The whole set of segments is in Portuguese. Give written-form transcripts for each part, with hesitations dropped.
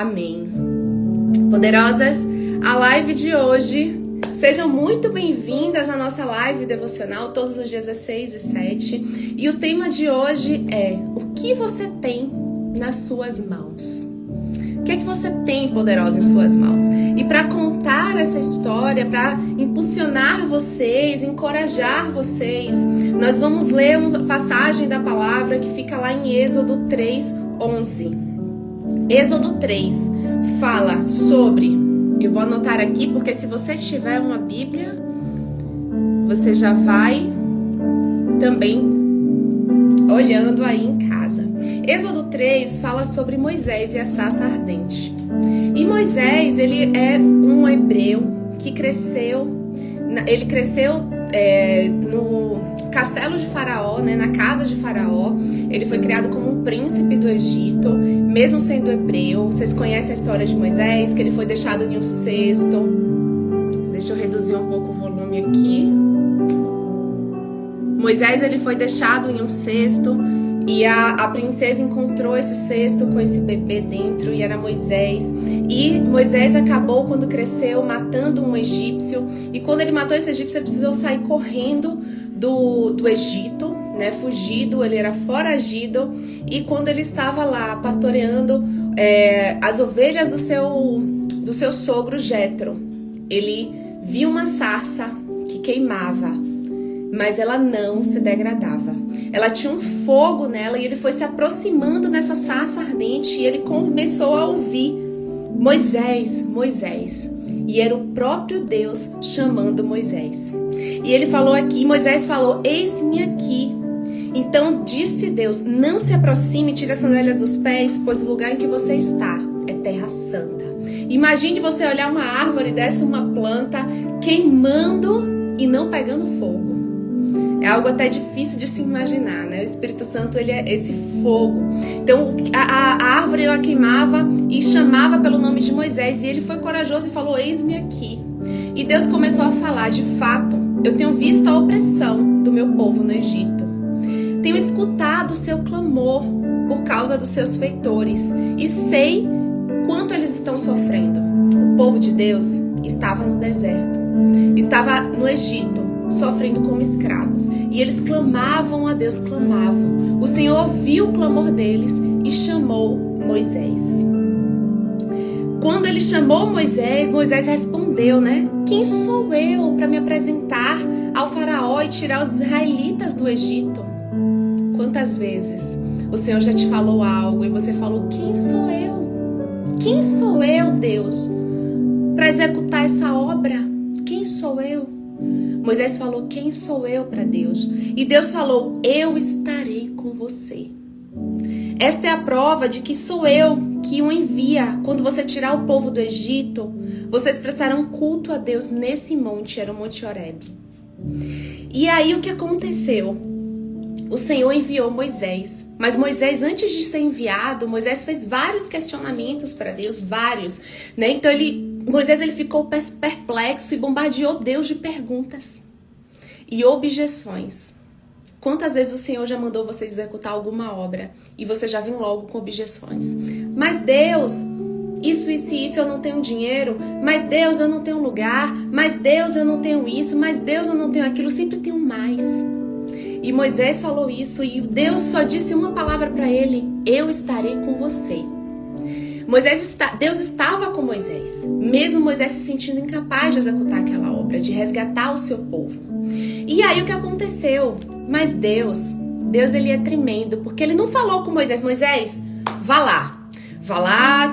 Amém. Poderosas, a live de hoje, sejam muito bem-vindas à nossa live devocional, todos os dias às 6 e 7. E o tema de hoje é: o que você tem nas suas mãos? O que é que você tem, poderosa, em suas mãos? E para contar essa história, para impulsionar vocês, encorajar vocês, nós vamos ler uma passagem da palavra que fica lá em Êxodo 3:11. Êxodo 3 fala sobre, eu vou anotar aqui porque se você tiver uma Bíblia, você já vai também olhando aí em casa. Êxodo 3 fala sobre Moisés e a sarça ardente. E Moisés, ele é um hebreu que cresceu no castelo de Faraó, né, na casa de Faraó. Ele foi criado como um príncipe do Egito, mesmo sendo hebreu. Vocês conhecem a história de Moisés, que ele foi deixado em um cesto. Deixa eu reduzir um pouco o volume aqui. Moisés, ele foi deixado em um cesto e a princesa encontrou esse cesto com esse bebê dentro e era Moisés. E Moisés acabou, quando cresceu, matando um egípcio. E quando ele matou esse egípcio, ele precisou sair correndo do Egito, né, fugido, ele era foragido. E quando ele estava lá pastoreando as ovelhas do seu sogro Jétro, ele viu uma sarça que queimava, mas ela não se degradava. Ela tinha um fogo nela e ele foi se aproximando dessa sarça ardente e ele começou a ouvir: Moisés, Moisés. E era o próprio Deus chamando Moisés. E ele falou aqui, Moisés falou: eis-me aqui. Então disse Deus: não se aproxime, tire as sandálias dos pés, pois o lugar em que você está é terra santa. Imagine você olhar uma árvore dessa, uma planta, queimando e não pegando fogo. É algo até difícil de se imaginar, né? O Espírito Santo, ele é esse fogo. Então, a árvore, ela queimava e chamava pelo nome de Moisés. E ele foi corajoso e falou: eis-me aqui. E Deus começou a falar: de fato, eu tenho visto a opressão do meu povo no Egito. Tenho escutado o seu clamor por causa dos seus feitores. E sei quanto eles estão sofrendo. O povo de Deus estava no deserto. Estava no Egito, sofrendo como escravos. E eles clamavam a Deus, clamavam. O Senhor ouviu o clamor deles e chamou Moisés. Quando ele chamou Moisés, Moisés respondeu, né? Quem sou eu para me apresentar ao faraó e tirar os israelitas do Egito? Quantas vezes o Senhor já te falou algo e você falou: quem sou eu? Quem sou eu, Deus, para executar essa obra? Quem sou eu? Moisés falou: quem sou eu para Deus? E Deus falou: eu estarei com você. Esta é a prova de que sou eu que o envia. Quando você tirar o povo do Egito, vocês prestarão culto a Deus nesse monte, era o Monte Horebe. E aí o que aconteceu? O Senhor enviou Moisés, mas Moisés, antes de ser enviado, Moisés fez vários questionamentos para Deus, vários, né? Então Moisés ficou perplexo e bombardeou Deus de perguntas e objeções. Quantas vezes o Senhor já mandou você executar alguma obra e você já vem logo com objeções? Mas Deus, isso eu não tenho dinheiro, mas Deus, eu não tenho lugar, mas Deus, eu não tenho isso, mas Deus, eu não tenho aquilo, sempre tenho mais. E Moisés falou isso e Deus só disse uma palavra para ele: eu estarei com você. Deus estava com Moisés, mesmo Moisés se sentindo incapaz de executar aquela obra, de resgatar o seu povo. E aí o que aconteceu? Mas Deus ele é tremendo, porque ele não falou com Moisés: Moisés, vá lá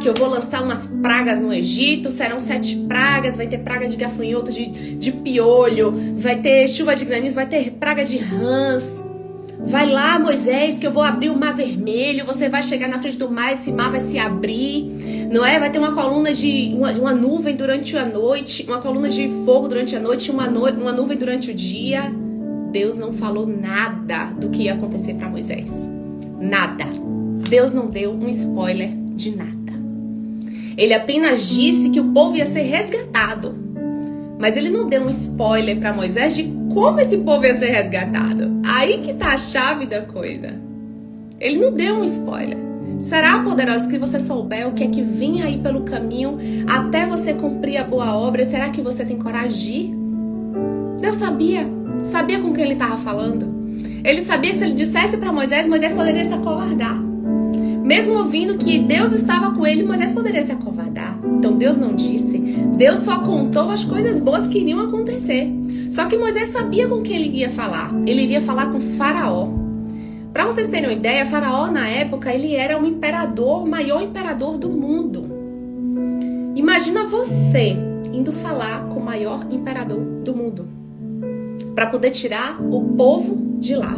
que eu vou lançar umas pragas no Egito, serão 7 pragas, vai ter praga de gafanhoto, de piolho, vai ter chuva de granizo, vai ter praga de rãs. Vai lá, Moisés, que eu vou abrir o mar vermelho, você vai chegar na frente do mar, esse mar vai se abrir, não é? Vai ter uma coluna uma nuvem durante a noite, uma coluna de fogo durante a noite, uma nuvem durante o dia. Deus não falou nada do que ia acontecer para Moisés. Nada. Deus não deu um spoiler de nada. Ele apenas disse que o povo ia ser resgatado. Mas ele não deu um spoiler para Moisés de como esse povo ia ser resgatado. Aí que tá a chave da coisa. Ele não deu um spoiler. Será, poderosa, que você souber o que é que vem aí pelo caminho até você cumprir a boa obra? Será que você tem coragem de ir? Deus sabia com quem ele estava falando. Ele sabia que se ele dissesse para Moisés, Moisés poderia se acovardar. Mesmo ouvindo que Deus estava com ele, Moisés poderia se acovardar. Então Deus não disse. Deus só contou as coisas boas que iriam acontecer. Só que Moisés sabia com quem ele iria falar. Ele iria falar com Faraó. Para vocês terem uma ideia, Faraó na época ele era o maior imperador do mundo. Imagina você indo falar com o maior imperador do mundo para poder tirar o povo de lá.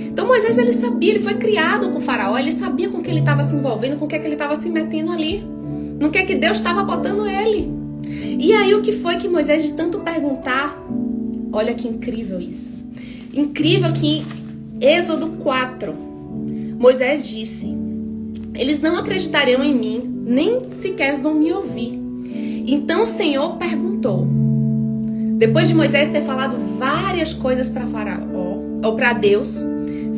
Então Moisés ele sabia, ele foi criado com Faraó, ele sabia com que ele estava se envolvendo, com que ele estava se metendo ali, no que Deus estava botando ele. E aí o que foi que Moisés, de tanto perguntar, olha que incrível isso. Incrível que Êxodo 4, Moisés disse: eles não acreditarão em mim, nem sequer vão me ouvir. Então o Senhor perguntou, depois de Moisés ter falado várias coisas para Faraó, ou para Deus,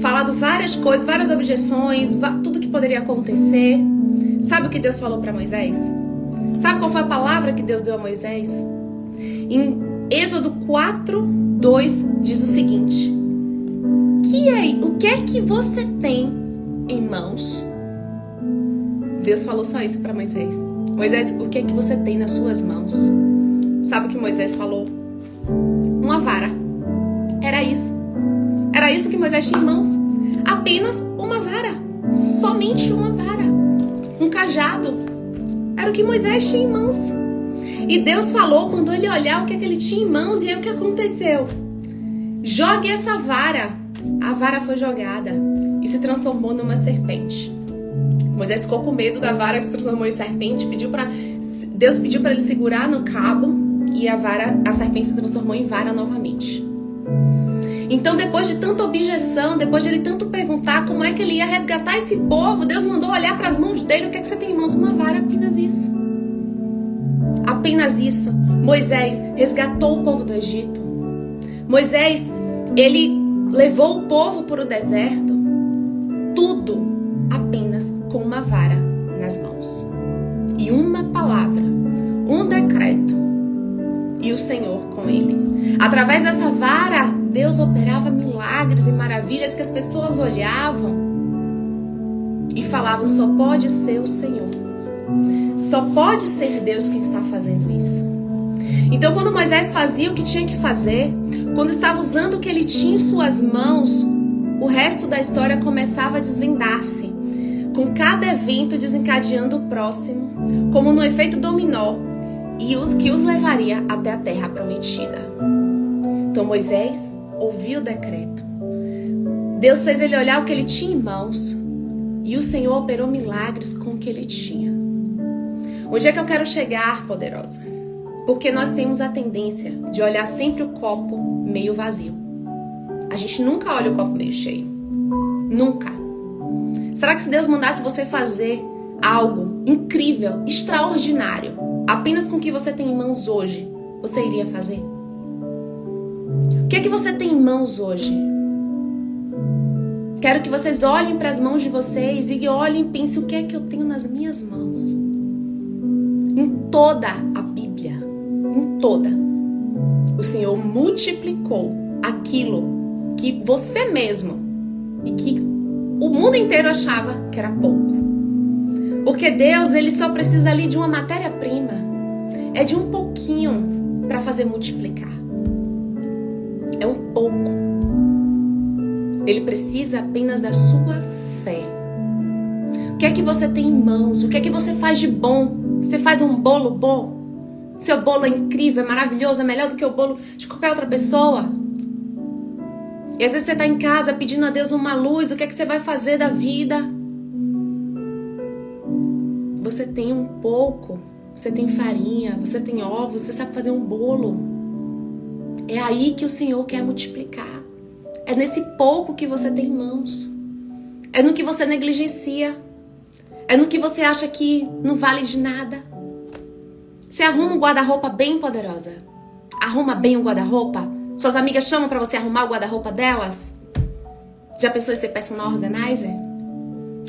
falado várias coisas, várias objeções, tudo que poderia acontecer, sabe o que Deus falou para Moisés? Sabe qual foi a palavra que Deus deu a Moisés? Em Êxodo 4, 2 diz o seguinte: o que é que você tem em mãos? Deus falou só isso para Moisés. Moisés, o que é que você tem nas suas mãos? Sabe o que Moisés falou? Uma vara. Era isso. Era isso que Moisés tinha em mãos. Apenas uma vara. Somente uma vara. Um cajado. Era o que Moisés tinha em mãos. E Deus falou, mandou ele olhar o que é que ele tinha em mãos. E aí o que aconteceu? Jogue essa vara. A vara foi jogada e se transformou numa serpente. Moisés ficou com medo da vara que se transformou em serpente. Deus pediu para ele segurar no cabo. E a serpente se transformou em vara novamente. Então, depois de tanta objeção, depois de ele tanto perguntar como é que ele ia resgatar esse povo, Deus mandou olhar para as mãos dele. O que é que você tem em mãos? Uma vara, apenas isso. Apenas isso. Moisés resgatou o povo do Egito. Moisés, ele levou o povo para o deserto. Tudo apenas com uma vara nas mãos. E uma palavra, um decreto. E o Senhor com ele. Através dessa vara, Deus operava milagres e maravilhas que as pessoas olhavam e falavam: só pode ser o Senhor. Só pode ser Deus quem está fazendo isso. Então, quando Moisés fazia o que tinha que fazer, quando estava usando o que ele tinha em suas mãos, o resto da história começava a desvendar-se, com cada evento desencadeando o próximo, como no efeito dominó, e que os levaria até a terra prometida. Então Moisés ouviu o decreto. Deus fez ele olhar o que ele tinha em mãos, e o Senhor operou milagres com o que ele tinha. Onde é que eu quero chegar, poderosa? Porque nós temos a tendência de olhar sempre o copo meio vazio. A gente nunca olha o copo meio cheio. Nunca. Será que se Deus mandasse você fazer algo incrível, extraordinário, apenas com o que você tem em mãos hoje, você iria fazer? O que é que você tem em mãos hoje? Quero que vocês olhem para as mãos de vocês e olhem e pensem: o que é que eu tenho nas minhas mãos? Em toda a Bíblia, em toda, o Senhor multiplicou aquilo que você mesmo e que o mundo inteiro achava que era pouco. Porque Deus, ele só precisa ali de uma matéria-prima. É de um pouquinho para fazer multiplicar. É um pouco. Ele precisa apenas da sua fé. O que é que você tem em mãos? O que é que você faz de bom? Você faz um bolo bom? Seu bolo é incrível, é maravilhoso, é melhor do que o bolo de qualquer outra pessoa. E às vezes você está em casa pedindo a Deus uma luz. O que é que você vai fazer da vida? Você tem um pouco. Você tem farinha, você tem ovos, você sabe fazer um bolo. É aí que o Senhor quer multiplicar. É nesse pouco que você tem em mãos. É no que você negligencia. É no que você acha que não vale de nada. Você arruma um guarda-roupa bem, poderosa? Arruma bem um guarda-roupa? Suas amigas chamam pra você arrumar o guarda-roupa delas? Já pensou em ser personal organizer?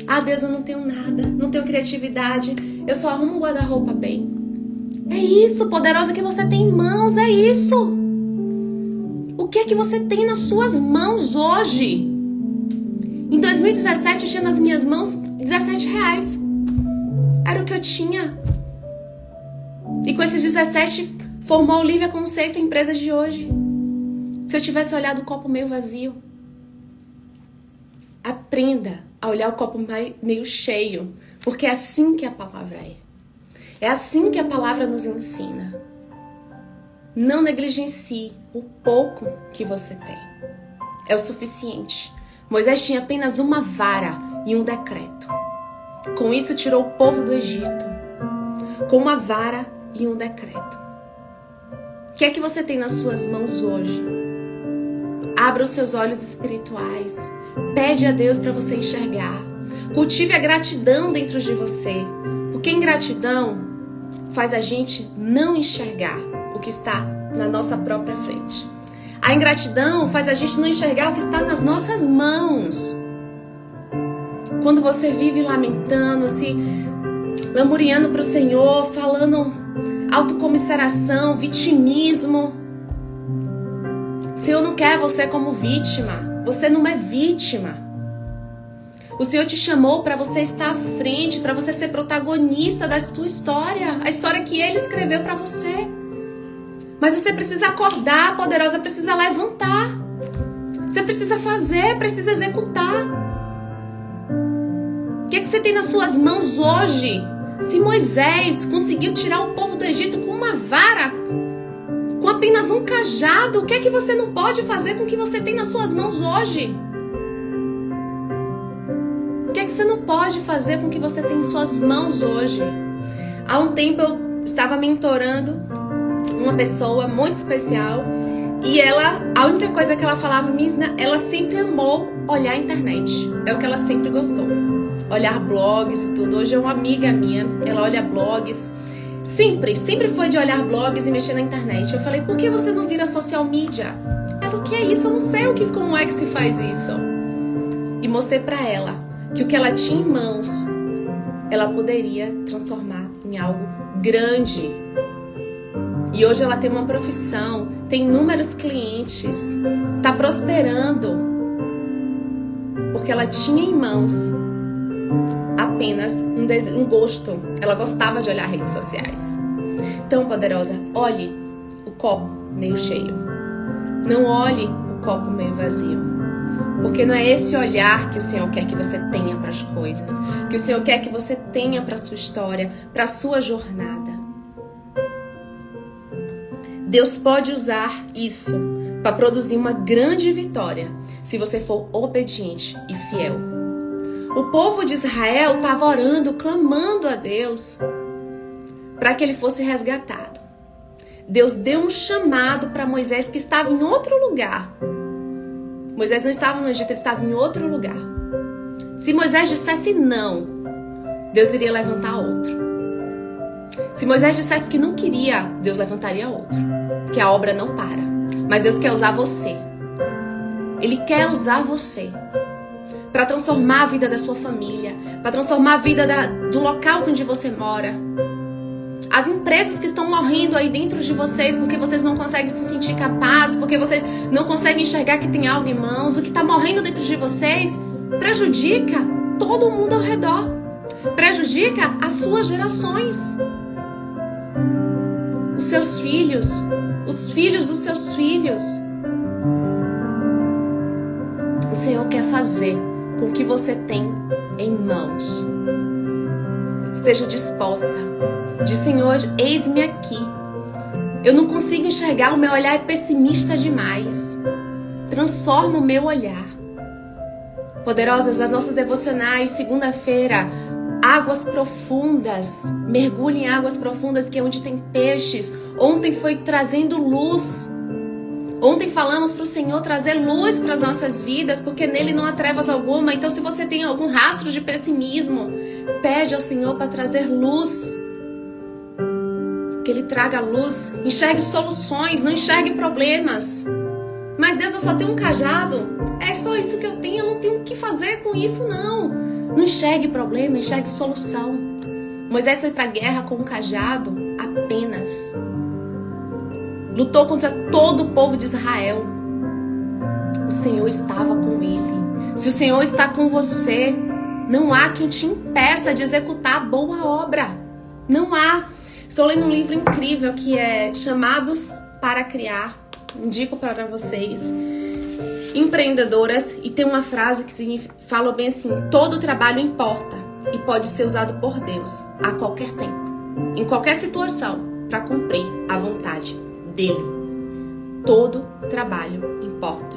Ah, Deus, eu não tenho nada, não tenho criatividade, eu só arrumo um guarda-roupa bem. É isso, poderosa, que você tem em mãos, é isso. O que é que você tem nas suas mãos hoje? Em 2017 eu tinha nas minhas mãos R$17. Era o que eu tinha. E com esses 17 formou o Lívia Conceito, a empresa de hoje. Se eu tivesse olhado o copo meio vazio. Aprenda a olhar o copo meio cheio, porque é assim que a palavra é. É assim que a palavra nos ensina. Não negligencie o pouco que você tem. É o suficiente. Moisés tinha apenas uma vara e um decreto. Com isso tirou o povo do Egito. Com uma vara e um decreto. O que é que você tem nas suas mãos hoje? Abra os seus olhos espirituais. Pede a Deus para você enxergar. Cultive a gratidão dentro de você. Porque ingratidão faz a gente não enxergar o que está na nossa própria frente. A ingratidão faz a gente não enxergar o que está nas nossas mãos. Quando você vive lamentando, se lamuriando para o Senhor, falando autocomiseração, vitimismo. O Senhor não quer você como vítima. Você não é vítima. O Senhor te chamou para você estar à frente, para você ser protagonista da sua história, a história que Ele escreveu para você. Mas você precisa acordar, poderosa, precisa levantar. Você precisa fazer, precisa executar. O que é que você tem nas suas mãos hoje? Se Moisés conseguiu tirar o povo do Egito com uma vara, com apenas um cajado, o que é que você não pode fazer com o que você tem nas suas mãos hoje? O que é que você não pode fazer com o que você tem em suas mãos hoje? Há um tempo eu estava mentorando uma pessoa muito especial e ela, a única coisa que ela falava, ela sempre amou olhar a internet. É o que ela sempre gostou. Olhar blogs e tudo. Hoje é uma amiga minha, ela olha blogs. Sempre foi de olhar blogs e mexer na internet. Eu falei, por que você não vira social media? Ela, o que é isso? Eu não sei como é que se faz isso. E mostrei pra ela que o que ela tinha em mãos, ela poderia transformar em algo grande. E hoje ela tem uma profissão, tem inúmeros clientes, tá prosperando. Porque ela tinha em mãos apenas um gosto. Ela gostava de olhar redes sociais. Então, poderosa, olhe o copo meio cheio. Não olhe o copo meio vazio. Porque não é esse olhar que o Senhor quer que você tenha para as coisas. Que o Senhor quer que você tenha para a sua história, para a sua jornada. Deus pode usar isso para produzir uma grande vitória se você for obediente e fiel. O povo de Israel estava orando, clamando a Deus para que ele fosse resgatado. Deus deu um chamado para Moisés que estava em outro lugar. Moisés não estava no Egito, ele estava em outro lugar. Se Moisés dissesse não, Deus iria levantar outro. Se Moisés dissesse que não queria, Deus levantaria outro. Porque a obra não para. Mas Deus quer usar você. Ele quer usar você para transformar a vida da sua família, para transformar a vida do local onde você mora. As empresas que estão morrendo aí dentro de vocês porque vocês não conseguem se sentir capazes, porque vocês não conseguem enxergar que tem algo em mãos, o que está morrendo dentro de vocês prejudica todo mundo ao redor, prejudica as suas gerações, os seus filhos, os filhos dos seus filhos. O Senhor quer fazer com o que você tem em mãos. Esteja disposta. Diz, Senhor, eis-me aqui. Eu não consigo enxergar, o meu olhar é pessimista demais. Transforma o meu olhar. Poderosas, as nossas devocionais, segunda-feira, águas profundas. Mergulhe em águas profundas, que é onde tem peixes. Ontem foi trazendo luz. Ontem falamos para o Senhor trazer luz para as nossas vidas, porque nele não há trevas alguma. Então, se você tem algum rastro de pessimismo, pede ao Senhor para trazer luz. Que Ele traga luz. Enxergue soluções, não enxergue problemas. Mas Deus, eu só tenho um cajado. É só isso que eu tenho, eu não tenho o que fazer com isso, não. Não enxergue problema, enxergue solução. Moisés foi para a guerra com um cajado apenas. Lutou contra todo o povo de Israel. O Senhor estava com ele. Se o Senhor está com você, não há quem te impeça de executar a boa obra. Não há. Estou lendo um livro incrível que é Chamados para Criar. Indico para vocês. Empreendedoras. E tem uma frase que fala bem assim: todo trabalho importa e pode ser usado por Deus a qualquer tempo, em qualquer situação, para cumprir a vontade dele. Todo trabalho importa.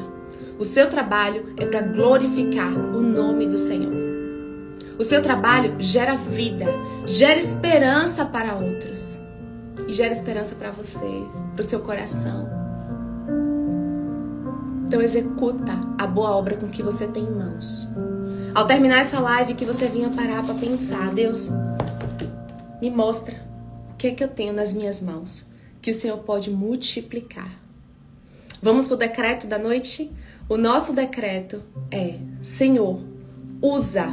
O seu trabalho é para glorificar o nome do Senhor. O seu trabalho gera vida, gera esperança para outros. E gera esperança para você, para o seu coração. Então executa a boa obra com que você tem em mãos. Ao terminar essa live, que você venha parar para pensar: Deus, me mostra o que é que eu tenho nas minhas mãos, que o Senhor pode multiplicar. Vamos para o decreto da noite? O nosso decreto é: Senhor, usa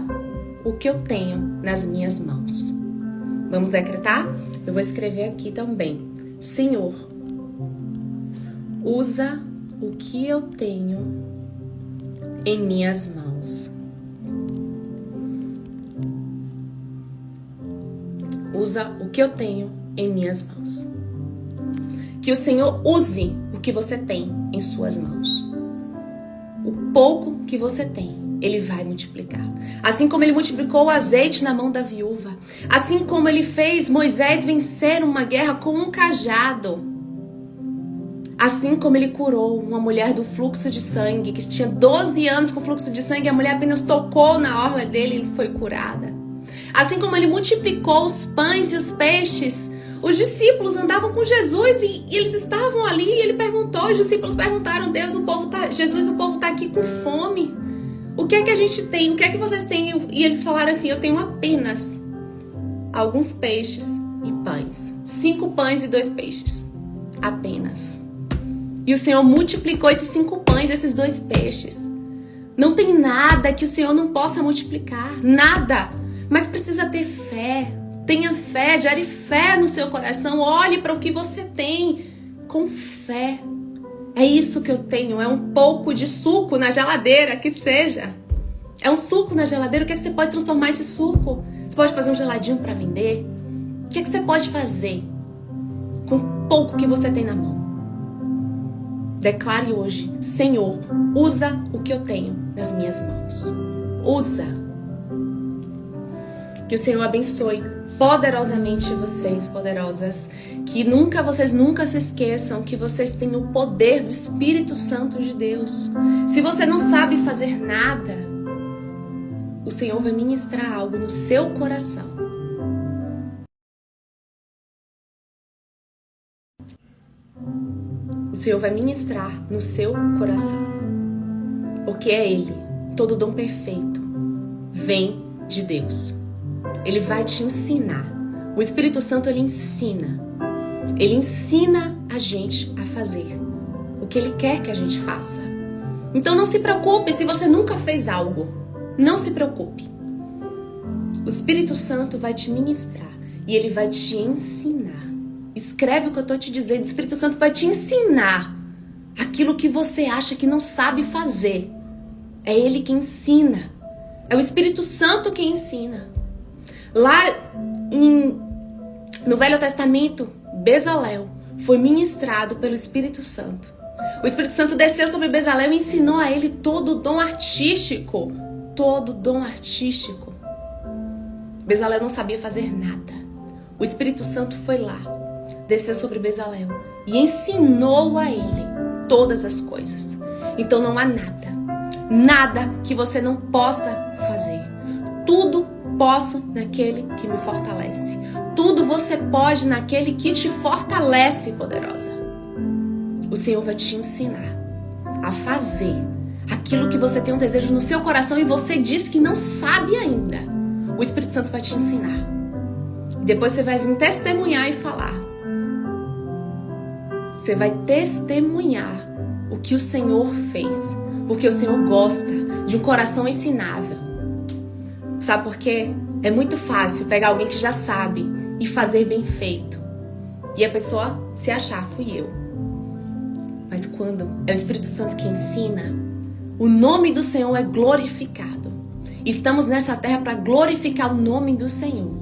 o que eu tenho nas minhas mãos. Vamos decretar? Eu vou escrever aqui também. Senhor, usa o que eu tenho em minhas mãos. Usa o que eu tenho em minhas mãos. Que o Senhor use o que você tem em suas mãos. O pouco que você tem, Ele vai multiplicar. Assim como Ele multiplicou o azeite na mão da viúva. Assim como Ele fez Moisés vencer uma guerra com um cajado. Assim como Ele curou uma mulher do fluxo de sangue, que tinha 12 anos com fluxo de sangue, a mulher apenas tocou na orla dele e ele foi curada. Assim como Ele multiplicou os pães e os peixes, os discípulos andavam com Jesus e eles estavam ali e Ele perguntou, os discípulos perguntaram: Deus, Jesus, o povo está aqui com fome. O que é que a gente tem? O que é que vocês têm? E eles falaram assim: eu tenho apenas alguns peixes e pães. 5 pães e 2 peixes. Apenas. E o Senhor multiplicou esses 5 pães, esses 2 peixes. Não tem nada que o Senhor não possa multiplicar. Nada. Mas precisa ter fé. Tenha fé, gere fé no seu coração. Olhe para o que você tem com fé. É isso que eu tenho. É um pouco de suco na geladeira, que seja. É um suco na geladeira. O que é que você pode transformar esse suco? Você pode fazer um geladinho para vender? O que é que você pode fazer com o pouco que você tem na mão? Declare hoje: Senhor, usa o que eu tenho nas minhas mãos. Usa. Que o Senhor abençoe poderosamente vocês, poderosas. Que vocês nunca se esqueçam que vocês têm o poder do Espírito Santo de Deus. Se você não sabe fazer nada, o Senhor vai ministrar algo no seu coração. O Senhor vai ministrar no seu coração. Porque é Ele, todo dom perfeito, vem de Deus. Ele vai te ensinar. O Espírito Santo, Ele ensina. Ele ensina a gente a fazer o que Ele quer que a gente faça. Então não se preocupe se você nunca fez algo. Não se preocupe. O Espírito Santo vai te ministrar e Ele vai te ensinar. Escreve o que eu estou te dizendo. O Espírito Santo vai te ensinar aquilo que você acha que não sabe fazer. É Ele que ensina. É o Espírito Santo que ensina. Lá no Velho Testamento, Bezalel foi ministrado pelo Espírito Santo. O Espírito Santo desceu sobre Bezalel e ensinou a ele todo o dom artístico. Todo o dom artístico. Bezalel não sabia fazer nada. O Espírito Santo foi lá, desceu sobre Bezalel e ensinou a ele todas as coisas. Então não há nada que você não possa fazer. Tudo posso naquele que me fortalece. Tudo você pode naquele que te fortalece, poderosa. O Senhor vai te ensinar a fazer aquilo que você tem um desejo no seu coração e você diz que não sabe ainda. O Espírito Santo vai te ensinar. E depois você vai vir testemunhar e falar. Você vai testemunhar o que o Senhor fez. Porque o Senhor gosta de um coração ensinável. Sabe por quê? É muito fácil pegar alguém que já sabe e fazer bem feito. E a pessoa se achar, fui eu. Mas quando é o Espírito Santo que ensina, o nome do Senhor é glorificado. Estamos nessa terra para glorificar o nome do Senhor.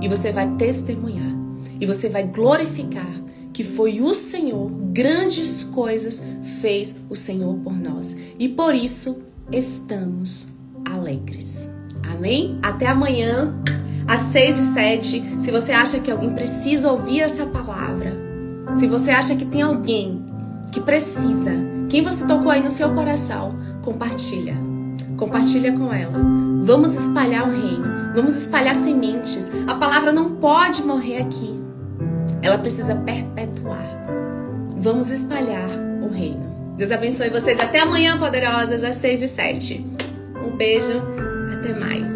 E você vai testemunhar. E você vai glorificar que foi o Senhor, grandes coisas fez o Senhor por nós. E por isso estamos alegres. Amém? Até amanhã, às 6h07. Se você acha que alguém precisa ouvir essa palavra, se você acha que tem alguém que precisa, quem você tocou aí no seu coração, compartilha. Compartilha com ela. Vamos espalhar o reino. Vamos espalhar sementes. A palavra não pode morrer aqui. Ela precisa perpetuar. Vamos espalhar o reino. Deus abençoe vocês. Até amanhã, poderosas, às 6h07. Um beijo. Até mais.